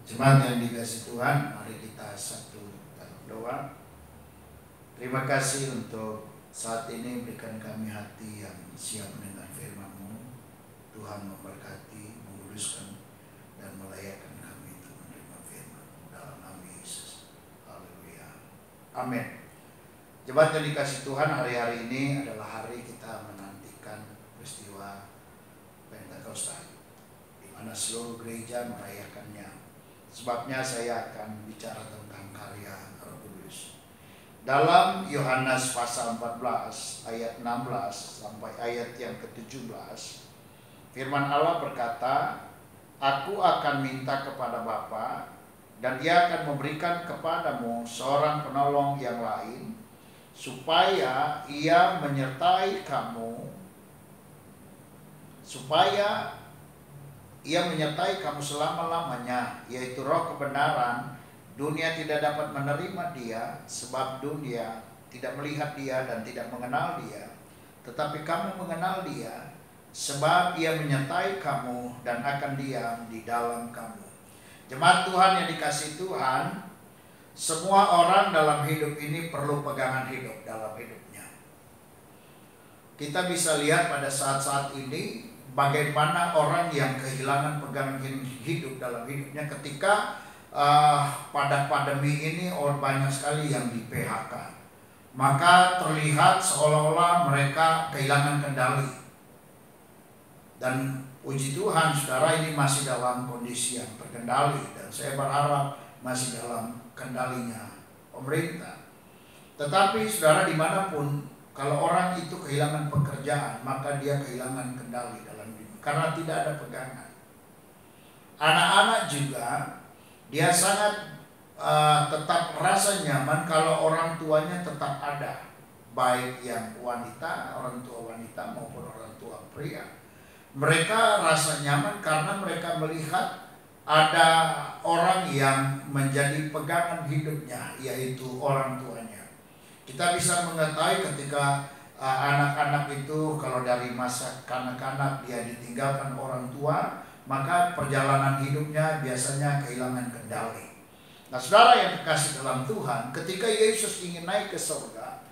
Jemaat yang dikasihi Tuhan, mari kita satu dalam doa. Terima kasih untuk saat ini berikan kami hati yang siap mendengar firman-Mu. Tuhan memberkati, menguduskan, dan melayakkan kami untuk menerima firman dalam nama Yesus. Haleluya. Amin. Jemaat yang dikasihi Tuhan, hari-hari ini adalah hari kita menantikan peristiwa Pentakosta, di mana seluruh gereja merayakannya. Sebabnya saya akan bicara tentang karya Roh Kudus. Dalam Yohanes pasal 14 ayat 16 sampai ayat yang ke-17, firman Allah berkata, "Aku akan minta kepada Bapa, dan Dia akan memberikan kepadamu seorang penolong yang lain, supaya Ia menyertai kamu, Ia menyertai kamu selama-lamanya, yaitu Roh kebenaran. Dunia tidak dapat menerima Dia, sebab dunia tidak melihat Dia dan tidak mengenal Dia. Tetapi kamu mengenal Dia, sebab Ia menyertai kamu dan akan diam di dalam kamu." Jemaat Tuhan yang dikasihi Tuhan, semua orang dalam hidup ini perlu pegangan hidup dalam hidupnya. Kita bisa lihat pada saat-saat ini bagaimana orang yang kehilangan pegangan hidup dalam hidupnya ketika pada pandemi ini orang banyak sekali yang di PHK. Maka terlihat seolah-olah mereka kehilangan kendali. Dan puji Tuhan, saudara, ini masih dalam kondisi yang terkendali, dan saya berharap masih dalam kendalinya pemerintah. Tetapi saudara, dimanapun, kalau orang itu kehilangan pekerjaan, maka dia kehilangan kendali dalam hidup, karena tidak ada pegangan. Anak-anak juga, dia sangat tetap rasa nyaman kalau orang tuanya tetap ada, baik yang wanita, orang tua wanita maupun orang tua pria. Mereka rasa nyaman karena mereka melihat ada orang yang menjadi pegangan hidupnya, yaitu orang tuanya. Kita bisa mengetahui ketika anak-anak itu kalau dari masa kanak-kanak dia ditinggalkan orang tua, maka perjalanan hidupnya biasanya kehilangan kendali. Nah, saudara yang terkasih dalam Tuhan, ketika Yesus ingin naik ke surga,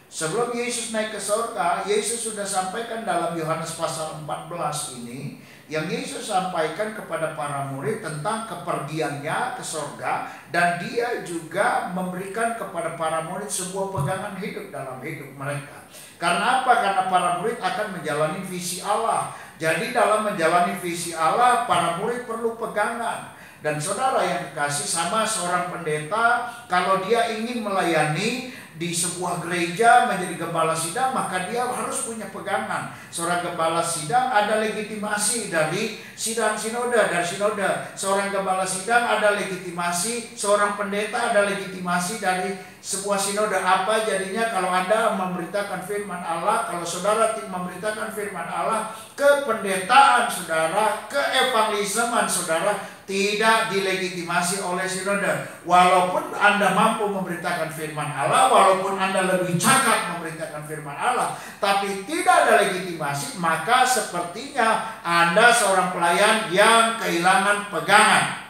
sebelum Yesus naik ke surga, Yesus sudah sampaikan dalam Yohanes pasal 14 ini, yang Yesus sampaikan kepada para murid tentang kepergiannya ke surga, dan dia juga memberikan kepada para murid sebuah pegangan hidup dalam hidup mereka. Karena apa? Karena para murid akan menjalani visi Allah. Jadi dalam menjalani visi Allah, para murid perlu pegangan. Dan saudara yang dikasih, sama seorang pendeta, kalau dia ingin melayani di sebuah gereja menjadi gembala sidang, maka dia harus punya pegangan. Seorang gembala sidang ada legitimasi dari sidang sinode, dari sinode. Seorang gembala sidang ada legitimasi, seorang pendeta ada legitimasi dari sebuah sinode. Apa jadinya kalau Anda memberitakan firman Allah, kalau saudara memberitakan firman Allah, kependetaan saudara, keevangelisaman saudara tidak dilegitimasi oleh sinode. Walaupun Anda mampu memberitakan firman Allah, walaupun Anda lebih cakap memberitakan firman Allah, tapi tidak ada legitimasi, maka sepertinya Anda seorang pelayan yang kehilangan pegangan.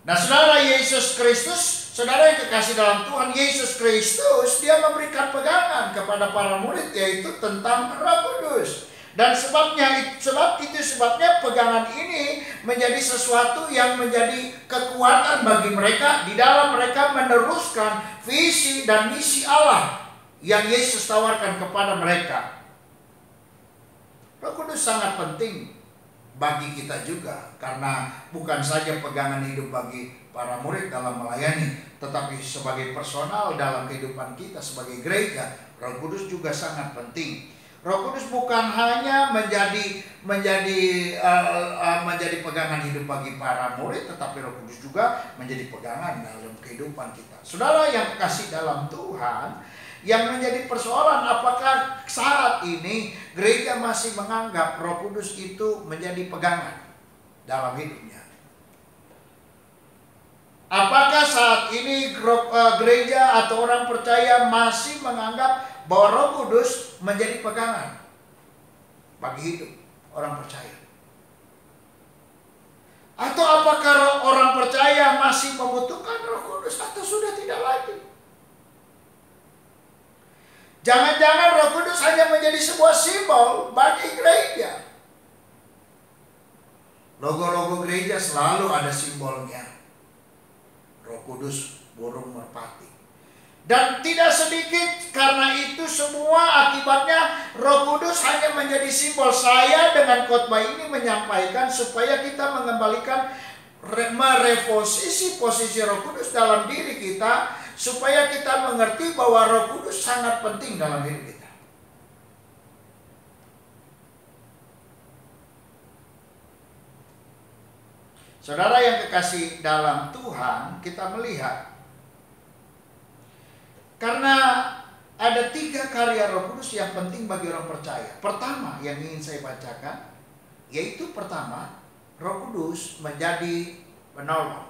Nah, saudara, Yesus Kristus, saudara yang kekasih dalam Tuhan, Yesus Kristus, dia memberikan pegangan kepada para murid, yaitu tentang Roh Kudus. Dan sebabnya pegangan ini menjadi sesuatu yang menjadi kekuatan bagi mereka di dalam mereka meneruskan visi dan misi Allah yang Yesus tawarkan kepada mereka. Roh Kudus sangat penting bagi kita juga, karena bukan saja pegangan hidup bagi para murid dalam melayani, tetapi sebagai personal dalam kehidupan kita sebagai gereja, Roh Kudus juga sangat penting. Roh Kudus bukan hanya menjadi pegangan hidup bagi para murid, tetapi Roh Kudus juga menjadi pegangan dalam kehidupan kita. Saudara yang kasih dalam Tuhan, yang menjadi persoalan, apakah saat ini gereja masih menganggap Roh Kudus itu menjadi pegangan dalam hidupnya? Apakah saat ini gereja atau orang percaya masih menganggap bahwa Roh Kudus menjadi pegangan bagi hidup orang percaya? Atau apakah orang percaya masih membutuhkan Roh Kudus atau sudah tidak lagi? Jangan-jangan Roh Kudus hanya menjadi sebuah simbol bagi gereja. Logo-logo gereja selalu ada simbolnya. Roh Kudus, burung merpati. Dan tidak sedikit karena itu semua akibatnya Roh Kudus hanya menjadi simbol. Saya dengan khotbah ini menyampaikan supaya kita mengembalikan, mereposisi posisi Roh Kudus dalam diri kita, supaya kita mengerti bahwa Roh Kudus sangat penting dalam diri kita. Saudara yang kekasih dalam Tuhan, kita melihat karena ada 3 karya Roh Kudus yang penting bagi orang percaya. Pertama yang ingin saya bacakan, yaitu pertama, Roh Kudus menjadi penolong.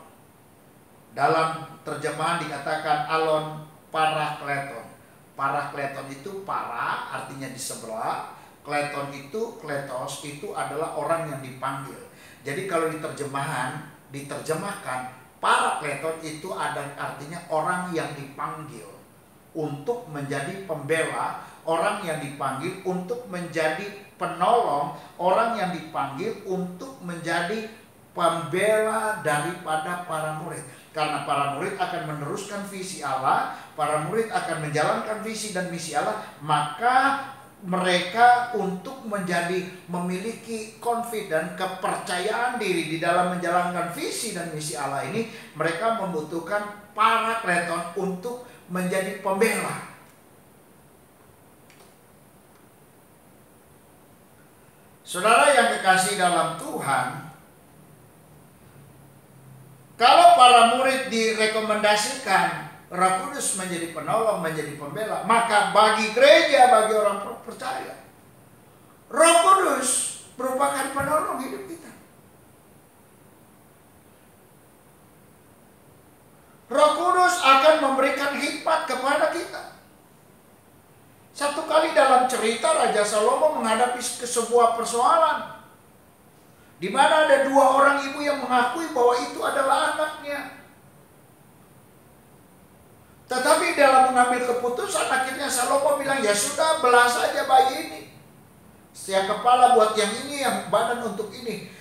Dalam terjemahan dikatakan alon parakleton. Parakleton itu para artinya di sebelah, kleton itu, kletos itu adalah orang yang dipanggil. Jadi kalau diterjemahkan parakleton itu ada artinya orang yang dipanggil untuk menjadi pembela, orang yang dipanggil untuk menjadi penolong, orang yang dipanggil untuk menjadi pembela daripada para murid. Karena para murid akan meneruskan visi Allah, para murid akan menjalankan visi dan misi Allah, maka mereka untuk memiliki confident, kepercayaan diri di dalam menjalankan visi dan misi Allah ini, mereka membutuhkan parakleton untuk menjadi pembela. Saudara yang kekasih dalam Tuhan, kalau para murid direkomendasikan Roh Kudus menjadi penolong, menjadi pembela, maka bagi gereja, bagi orang percaya, Roh Kudus merupakan penolong hidup kita. Roh Kudus akan memberikan hikmat kepada kita. Satu kali dalam cerita Raja Salomo menghadapi sebuah persoalan, di mana ada 2 orang ibu yang mengakui bahwa itu adalah anaknya. Tetapi dalam mengambil keputusan, akhirnya Salomo bilang, ya sudah, belah saja bayi ini. Yang kepala buat yang ini, yang badan untuk ini.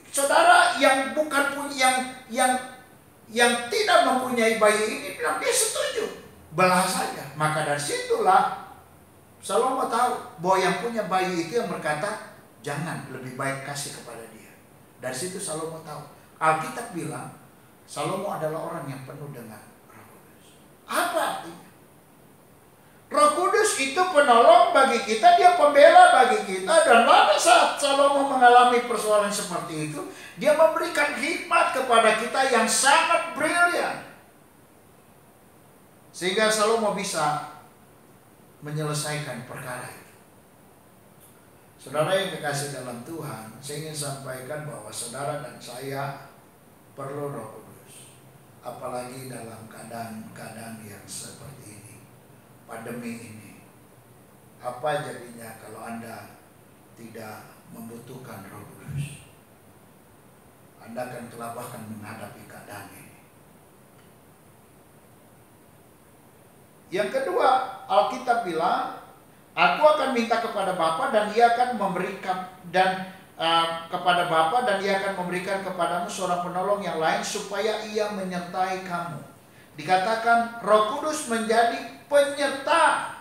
Saudara yang bukan punya, yang tidak mempunyai bayi ini bilang dia setuju, belah saja. Maka dari situlah Salomo tahu bahwa yang punya bayi itu yang berkata, jangan, lebih baik kasih kepada dia. Dari situ Salomo tahu. Alkitab bilang Salomo adalah orang yang penuh dengan Roh Kudus. Apa artinya? Roh Kudus itu penolong bagi kita, dia pembela bagi kita. Dan pada saat Salomo mengalami persoalan seperti itu, dia memberikan hikmat kepada kita yang sangat brilian, sehingga Salomo bisa menyelesaikan perkara itu. Saudara yang kekasih dalam Tuhan, saya ingin sampaikan bahwa saudara dan saya perlu Roh Kudus. Apalagi dalam keadaan-keadaan yang seperti ini, pandemi ini. Apa jadinya kalau Anda tidak membutuhkan Roh Kudus? Anda akan kelabakan menghadapi keadaan ini. Yang kedua, Alkitab bilang, aku akan minta kepada Bapa dan ia akan memberikan kepada Bapa dan ia akan memberikan kepadamu seorang penolong yang lain supaya ia menyertai kamu. Dikatakan Roh Kudus menjadi penyerta.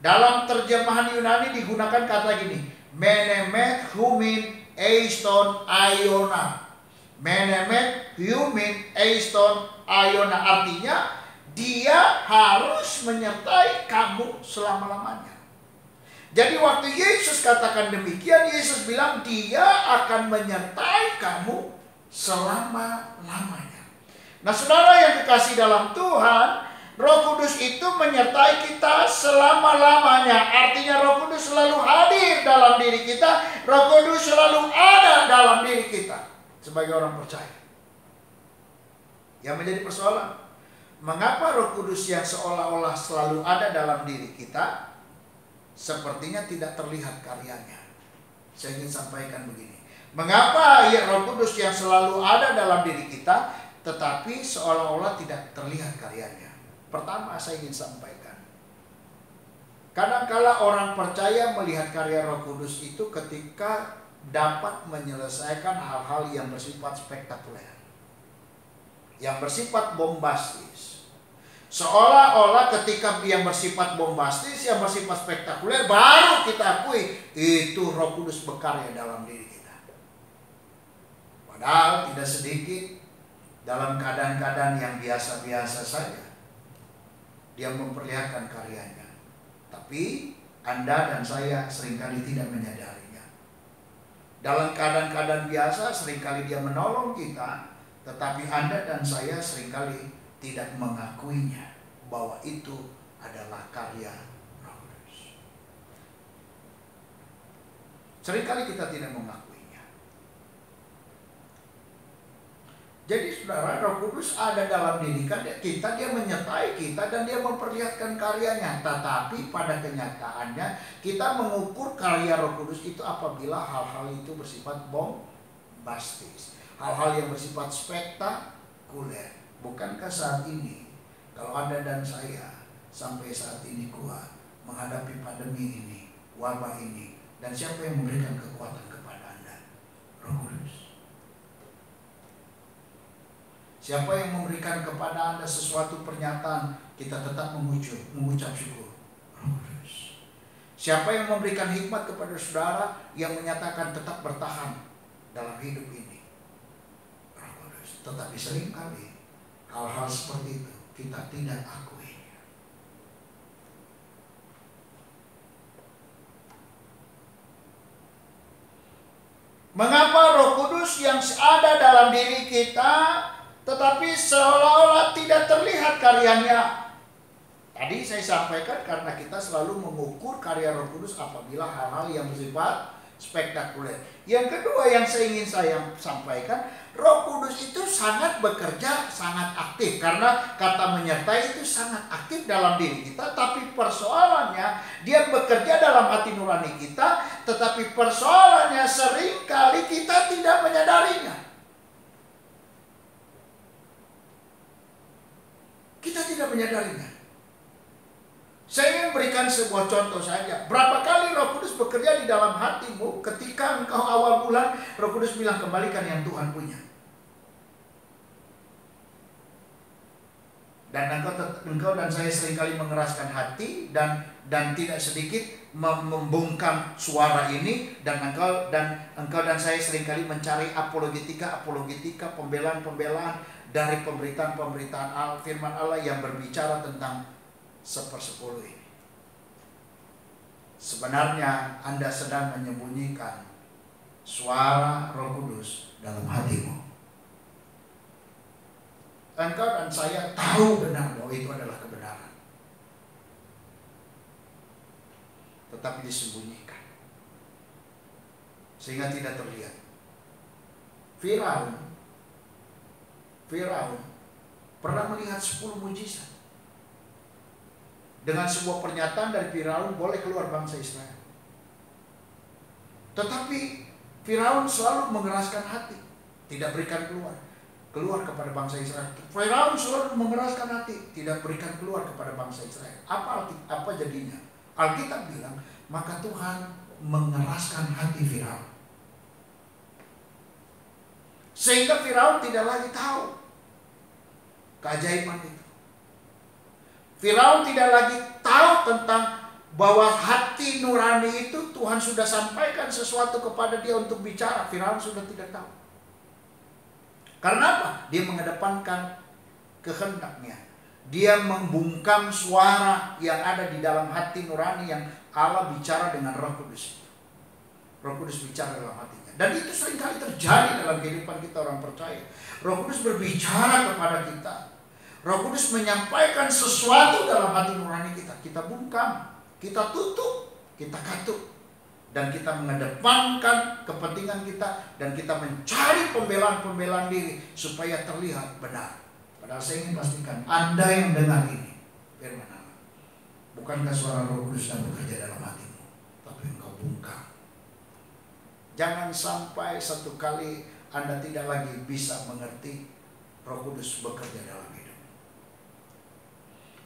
Dalam terjemahan Yunani digunakan kata gini, menemet humin eiston aiona. Menemet humin eiston aiona, artinya dia harus menyertai kamu selama-lamanya. Jadi waktu Yesus katakan demikian, Yesus bilang dia akan menyertai kamu selama-lamanya. Nah saudara yang kekasih dalam Tuhan, Roh Kudus itu menyertai kita selama-lamanya. Artinya Roh Kudus selalu hadir dalam diri kita. Roh Kudus selalu ada dalam diri kita sebagai orang percaya. Yang menjadi persoalan, mengapa Roh Kudus yang seolah-olah selalu ada dalam diri kita sepertinya tidak terlihat karyanya? Saya ingin sampaikan begini. Mengapa ya Roh Kudus yang selalu ada dalam diri kita, tetapi seolah-olah tidak terlihat karyanya? Pertama saya ingin sampaikan, kadang-kala orang percaya melihat karya Roh Kudus itu ketika dapat menyelesaikan hal-hal yang bersifat spektakuler, yang bersifat bombastis. Seolah-olah ketika yang bersifat bombastis, yang bersifat spektakuler, baru kita akui itu Roh Kudus berkarya dalam diri kita. Padahal tidak sedikit dalam keadaan-keadaan yang biasa-biasa saja dia memperlihatkan karyanya, tapi Anda dan saya seringkali tidak menyadarinya. Dalam keadaan-keadaan biasa seringkali dia menolong kita, tetapi Anda dan saya seringkali tidak mengakuinya bahwa itu adalah karya Roh Kudus. Seringkali kita tidak mengakuinya. Jadi saudara, Roh Kudus ada dalam diri kita, dia menyertai kita dan dia memperlihatkan karyanya. Tetapi pada kenyataannya kita mengukur karya Roh Kudus itu apabila hal-hal itu bersifat bombastis, hal-hal yang bersifat spektakuler. Bukankah saat ini kalau Anda dan saya sampai saat ini kuat menghadapi pandemi ini, wabah ini, dan siapa yang memberikan kekuatan kepada Anda? Roh Kudus. Siapa yang memberikan kepada Anda sesuatu pernyataan, kita tetap mengucap syukur? Roh Kudus. Siapa yang memberikan hikmat kepada saudara yang menyatakan tetap bertahan dalam hidup ini? Roh Kudus. Tetapi seringkali hal-hal seperti itu kita tidak akui. Mengapa Roh Kudus yang ada dalam diri kita tetapi seolah-olah tidak terlihat karyanya? Tadi saya sampaikan karena kita selalu mengukur karya Roh Kudus apabila hal-hal yang bersifat spektakuler. Yang kedua yang ingin saya sampaikan, Roh Kudus itu sangat bekerja, sangat aktif. Karena kata menyertai itu sangat aktif dalam diri kita. Tapi persoalannya, dia bekerja dalam hati nurani kita. Tetapi persoalannya seringkali kita tidak menyadarinya. Kita tidak menyadarinya. Saya ingin berikan sebuah contoh saja. Berapa kali Roh Kudus bekerja di dalam hatimu ketika engkau awal bulan, Roh Kudus bilang kembalikan yang Tuhan punya. Dan engkau dan saya seringkali mengeraskan hati dan tidak sedikit membungkam suara ini, dan engkau dan saya seringkali mencari apologetika, pembelaan dari pemberitaan firman Allah yang berbicara tentang 1/10 ini. Sebenarnya Anda sedang menyembunyikan suara Roh Kudus dalam hatimu. Engkau dan saya tahu benar bahwa itu adalah kebenaran, tetapi disembunyikan sehingga tidak terlihat. Firaun pernah melihat 10 mujizat. Dengan sebuah pernyataan dari Firaun, boleh keluar bangsa Israel. Tetapi Firaun selalu mengeraskan hati, tidak berikan keluar kepada bangsa Israel. Firaun selalu mengeraskan hati, tidak berikan keluar kepada bangsa Israel. Apa jadinya? Alkitab bilang, maka Tuhan mengeraskan hati Firaun, sehingga Firaun tidak lagi tahu keajaiban itu. Firaun tidak lagi tahu tentang bahwa hati nurani itu Tuhan sudah sampaikan sesuatu kepada dia untuk bicara. Firaun sudah tidak tahu. Karena apa? Dia mengedepankan kehendaknya. Dia membungkam suara yang ada di dalam hati nurani yang Allah bicara dengan Roh Kudus. Roh Kudus bicara dalam hatinya. Dan itu seringkali terjadi dalam kehidupan kita orang percaya. Roh Kudus berbicara kepada kita. Roh Kudus menyampaikan sesuatu dalam hati nurani kita. Kita bungkam, kita tutup, kita katup, dan kita mengedepankan kepentingan kita, dan kita mencari pembelaan diri supaya terlihat benar. Padahal saya ingin pastikan Anda yang dengar ini firman Allah, bukankah suara Roh Kudus yang bekerja dalam hatimu, tapi engkau bungkam Jangan sampai satu kali Anda tidak lagi bisa mengerti Roh Kudus bekerja dalam hidup.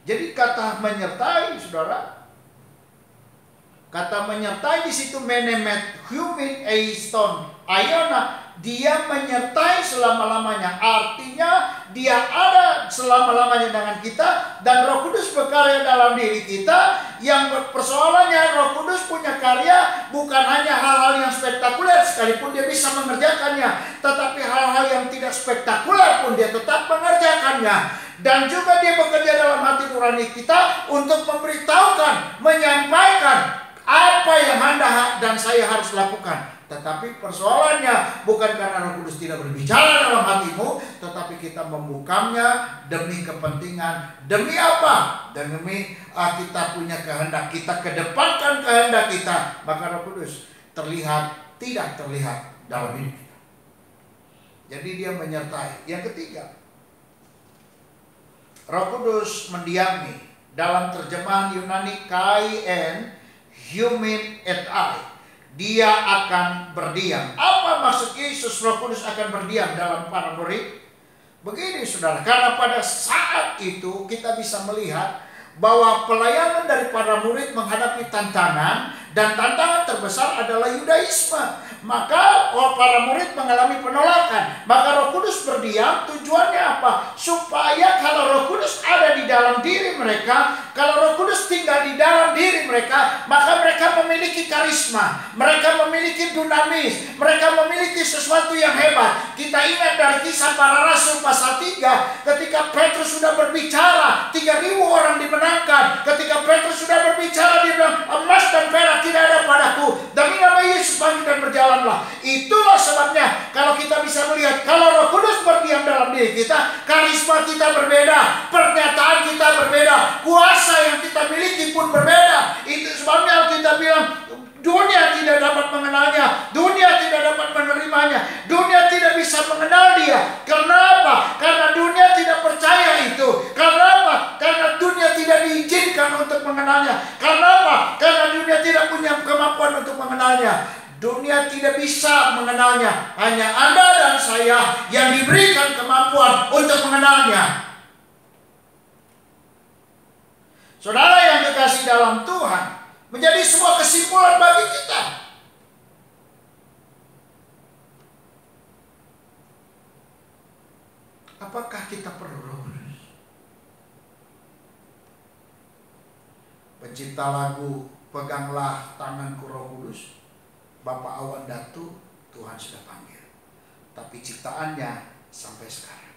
Jadi kata menyertai, saudara, kata menyertai di situ menemet humin eiston ayona, dia menyertai selama-lamanya. Artinya dia ada selama-lamanya dengan kita, dan Roh Kudus berkarya dalam diri kita. Yang persoalannya, Roh Kudus punya karya bukan hanya hal-hal yang spektakuler, sekalipun dia bisa mengerjakannya, tetapi hal-hal yang tidak spektakuler pun dia tetap mengerjakannya. Dan juga dia bekerja dalam hati nurani kita untuk memberitahukan, menyampaikan apa yang Anda dan saya harus lakukan. Tetapi persoalannya bukan karena Roh Kudus tidak berbicara dalam hatimu, tetapi kita membukanya demi kepentingan. Demi apa? Demi kita punya kehendak, kita kedepankan kehendak kita. Maka Roh Kudus terlihat, tidak terlihat dalam hidup kita. Jadi dia menyertai. Yang ketiga, Roh Kudus mendiami. Dalam terjemahan Yunani kain humin et ai, dia akan berdiam. Apa maksud Yesus Roh Kudus akan berdiam dalam para murid? Begini saudara, karena pada saat itu kita bisa melihat bahwa pelayanan dari para murid menghadapi tantangan, dan tantangan terbesar adalah Yudaisme. Maka para murid mengalami penolakan. Maka Roh Kudus berdiam. Tujuannya apa? Supaya kalau Roh Kudus ada di dalam diri mereka, kalau Roh Kudus tinggal di dalam diri mereka, maka mereka memiliki karisma, mereka memiliki dunamis, mereka memiliki sesuatu yang hebat. Kita ingat dari Kisah Para Rasul pasal 3, ketika Petrus sudah berbicara, 3.000 orang dimenangkan. Ketika Petrus sudah berbicara, dia bilang, emas dan perak tidak ada padaku, demi nama Yesus maju dan berjalanlah. Itulah sebabnya kalau kita bisa melihat, kalau Roh Kudus berdiam dalam diri kita, karisma kita berbeda, pernyataan kita berbeda, kuasa yang kita miliki pun berbeda. Itu sebabnya kita bilang dunia tidak dapat mengenalnya, dunia tidak dapat menerimanya, dunia tidak bisa mengenal dia. Kenapa? Karena dunia tidak percaya itu. Kenapa? Karena dunia tidak diizinkan untuk mengenalnya. Kenapa? Karena dunia tidak punya kemampuan untuk mengenalnya. Dunia tidak bisa mengenalnya. Hanya Anda dan saya yang diberikan kemampuan untuk mengenalnya. Saudara yang kekasih dalam Tuhan, menjadi sebuah kesimpulan bagi kita. Apakah kita perlu Roh Kudus? Pencipta lagu Peganglah Tanganku Roh Kudus, Bapak Awan Datu, Tuhan sudah panggil. Tapi ciptaannya sampai sekarang.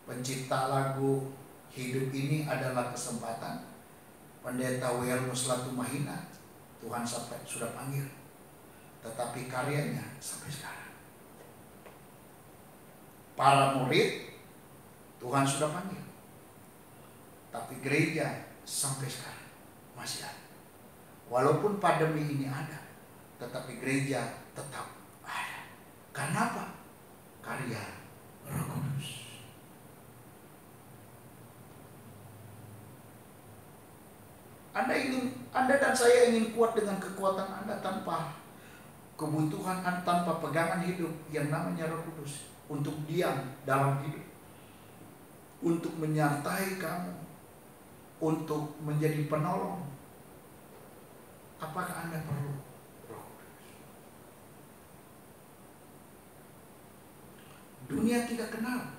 Pencipta lagu Hidup Ini Adalah Kesempatan, Pendeta W.L. Muslatu Mahina, Tuhan sampai sudah panggil. Tetapi karyanya sampai sekarang. Para murid, Tuhan sudah panggil. Tapi gereja sampai sekarang masih ada. Walaupun pandemi ini ada, tetapi gereja tetap ada. Karena apa? Karya Roh Kudus. Anda dan saya ingin kuat dengan kekuatan Anda tanpa kebutuhan, tanpa pegangan hidup yang namanya Roh Kudus untuk diam dalam hidup, untuk menyertai kamu, untuk menjadi penolong. Apakah Anda perlu Roh Kudus? Dunia tidak kenal,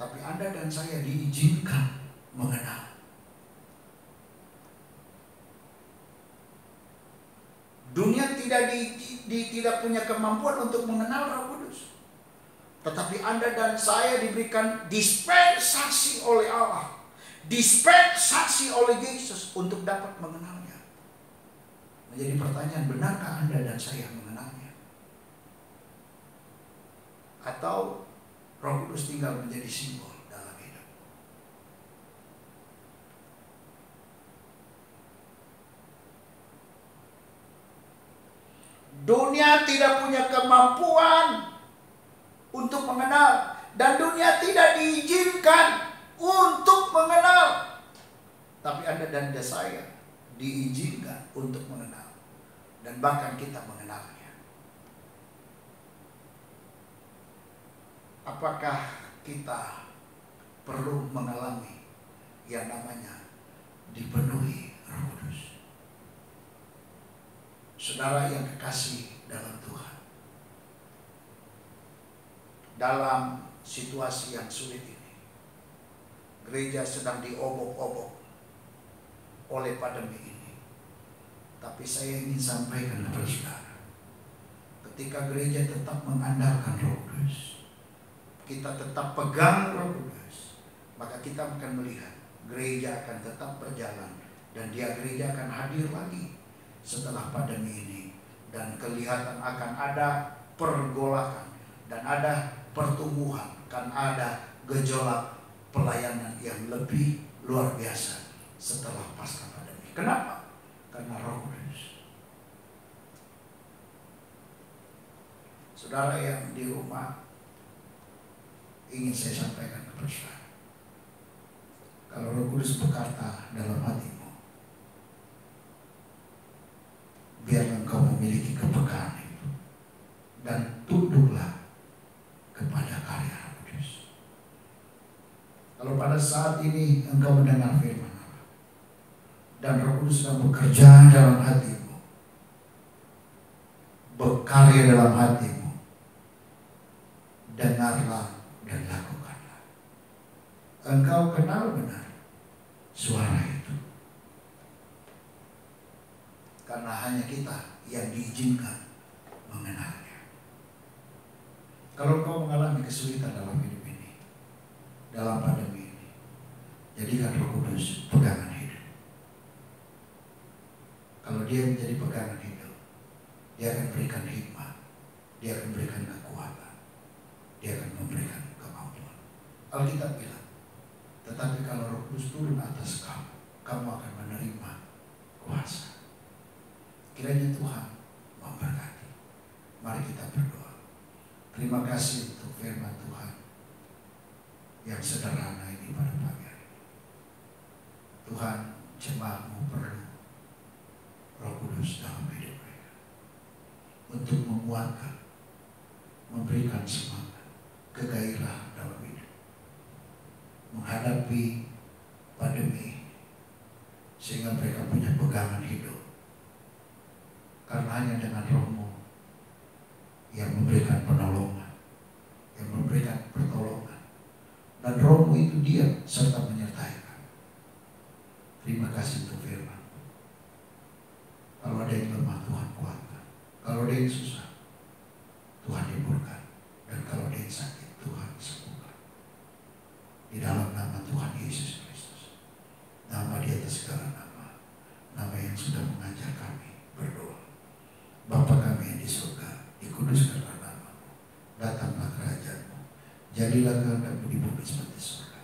tapi Anda dan saya diizinkan mengenal. Dunia tidak punya kemampuan untuk mengenal Roh Kudus. Tetapi Anda dan saya diberikan dispensasi oleh Allah, dispensasi oleh Yesus untuk dapat mengenalnya. Menjadi pertanyaan, benarkah Anda dan saya mengenalnya? Atau Roh Kudus tinggal menjadi simbol dalam hidup? Dunia tidak punya kemampuan untuk mengenal, dan dunia tidak diizinkan untuk mengenal. Tapi Anda dan saya diizinkan untuk mengenal. dan bahkan kita mengenalnya. Apakah kita perlu mengalami yang namanya dipenuhi Roh Kudus? Saudara yang kekasih dalam Tuhan, dalam situasi yang sulit ini, gereja sedang diobok-obok oleh pandemi ini. Tapi saya ingin sampaikan kepada saudara, ketika gereja tetap mengandalkan Roh Kudus, kita tetap pegang Roh Kudus, maka kita akan melihat gereja akan tetap berjalan, dan gereja akan hadir lagi setelah pandemi ini, dan kelihatan akan ada pergolakan dan ada pertumbuhan, akan ada gejolak pelayanan yang lebih luar biasa setelah pasca pandemi. Kenapa? Karena Roh Kudus. Saudara yang di rumah, ingin saya sampaikan kepada saudara, kalau Roh Kudus berkata dalam hatimu, biarlah engkau memiliki kepekaan itu, dan tunduklah kepada karya Roh Kudus. Kalau pada saat ini engkau mendengar firman Allah, dan Roh Kudus sedang bekerja dalam hatimu, berkarya dalam hatimu, dengarlah dan lakukanlah. Engkau kenal benar suara itu, karena hanya kita yang diizinkan mengenalnya. Kalau engkau mengalami kesulitan dalam hidup ini, dalam pandemi ini, jadikan Roh Kudus pegangan hidup. Kalau dia menjadi pegangan hidup, dia akan berikan hikmat, dia akan berikan kekuatan, dia akan memberikan kemampuan. Alkitab bilang, tetapi kalau Roh Kudus turun atas kamu, kamu akan menerima kuasa. Kiranya Tuhan memberkati. Mari kita berdoa. Terima kasih untuk firman Tuhan yang sederhana ini pada pagi hari ini. Tuhan, jemaat-Mu perlu Roh Kudus dalam hidup mereka, untuk menguatkan, memberikan semangat, kegairahan dalam hidup, menghadapi pandemi, sehingga mereka punya pegangan hidup. Karena hanya dengan Roh-Mu yang memberikan penolongan, yang memberikan pertolongan, dan Roh-Mu itu diam serta menyertai kami. Terima kasih untuk firman. Kalau ada yang lemah, Tuhan kuatkan. Kalau ada yang susah, Tuhan hiburkan. Dan kalau ada yang sakit, Tuhan sembuhkan. Di dalam nama Tuhan Yesus Kristus, nama di atas segala nama, nama yang sudah mengajar kami berdoa. Bapa kami yang di surga, dikuduskanlah nama-Mu, datanglah kerajaan-Mu, jadilah kehendak-Mu di bumi seperti surga.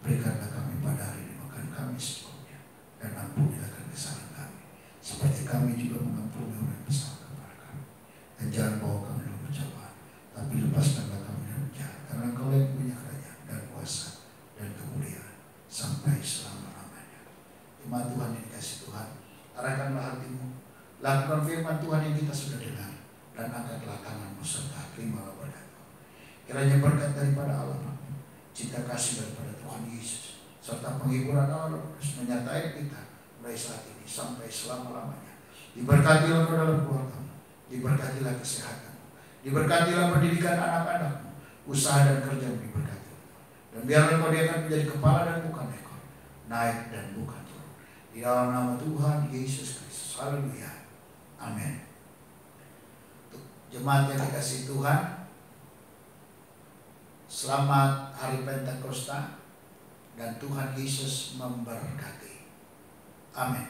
Berikanlah kami pada hari ini makan kami secukupnya, dan ampunilah kesalahan kami, seperti kami juga mengampuni orang yang bersalah kepada kami. Dan jangan bawa kami dalam pencobaan, tapi lepaskanlah kami dari jahat, karena Engkau yang punya kerajaan dan kuasa dan kemuliaan sampai selama-lamanya. Jemaat Tuhan yang dikasihi Tuhan, arahkanlah hatimu, lakukan firman Tuhan yang kita sudah dengar, dan angkatlah tanganmu serta terimalah berkat-Mu. Kiranya berkat daripada Allah Bapa, cinta kasih daripada Tuhan Yesus, serta penghiburan Allah Roh Kudus menyertai kita mulai saat ini sampai selama-lamanya. Diberkatilah dalam keluarga-Mu, diberkatilah kesehatan-Mu, diberkatilah pendidikan anak-anak-Mu, usaha dan kerja-Mu diberkati. Dan biarlah Engkau dia akan menjadi kepala dan bukan ekor, naik dan bukan turun. Di dalam nama Tuhan Yesus Kristus. Haleluya. Amin. Untuk jemaat yang dikasihi Tuhan, selamat hari Pentakosta, dan Tuhan Yesus memberkati. Amin.